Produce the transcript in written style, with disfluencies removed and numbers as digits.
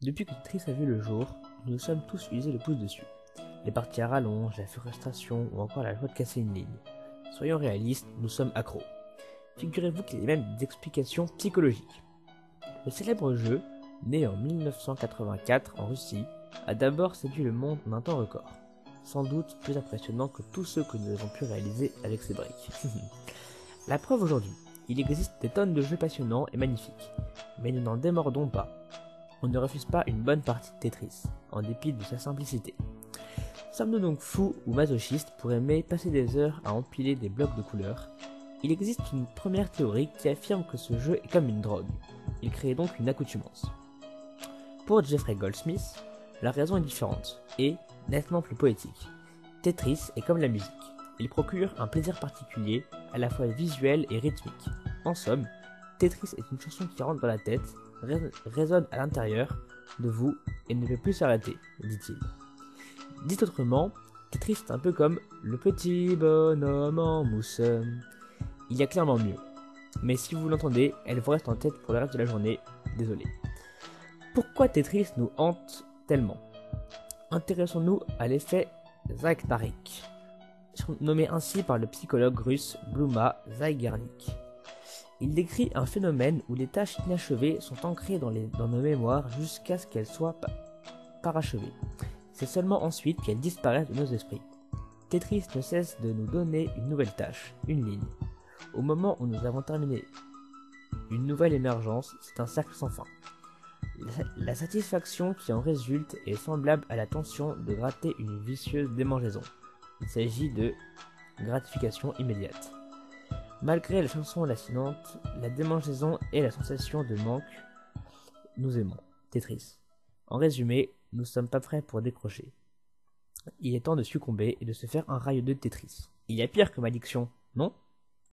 Depuis que Tetris a vu le jour, nous nous sommes tous usés le pouce dessus. Les parties à rallonge, la frustration ou encore la joie de casser une ligne. Soyons réalistes, nous sommes accros. Figurez-vous qu'il y a même des explications psychologiques. Le célèbre jeu, né en 1984 en Russie, a d'abord séduit le monde en un temps record. Sans doute plus impressionnant que tous ceux que nous avons pu réaliser avec ces briques. La preuve aujourd'hui, il existe des tonnes de jeux passionnants et magnifiques, mais nous n'en démordons pas. On ne refuse pas une bonne partie de Tetris, en dépit de sa simplicité. Sommes-nous donc fous ou masochistes pour aimer passer des heures à empiler des blocs de couleurs? Il existe une première théorie qui affirme que ce jeu est comme une drogue. Il crée donc une accoutumance. Pour Jeffrey Goldsmith, la raison est différente, et nettement plus poétique. Tetris est comme la musique. Il procure un plaisir particulier, à la fois visuel et rythmique. En somme, Tetris est une chanson qui rentre dans la tête, résonne à l'intérieur de vous et ne peut plus s'arrêter, dit-il. Dit autrement, Tetris est un peu comme le petit bonhomme en mousse. Il y a clairement mieux. Mais si vous l'entendez, elle vous reste en tête pour le reste de la journée, désolé. Pourquoi Tetris nous hante tellement? Intéressons-nous à l'effet Zaghtarik, nommé ainsi par le psychologue russe Bluma Zygarnik. Il décrit un phénomène où les tâches inachevées sont ancrées dans nos mémoires jusqu'à ce qu'elles soient parachevées. C'est seulement ensuite qu'elles disparaissent de nos esprits. Tetris ne cesse de nous donner une nouvelle tâche, une ligne. Au moment où nous avons terminé une nouvelle émergence, c'est un cercle sans fin. La satisfaction qui en résulte est semblable à la tension de gratter une vicieuse démangeaison. Il s'agit de gratification immédiate. Malgré la chanson lancinante, la démangeaison et la sensation de manque, nous aimons Tetris. En résumé, nous sommes pas prêts pour décrocher. Il est temps de succomber et de se faire un rail de Tetris. Il y a pire comme addiction, non ?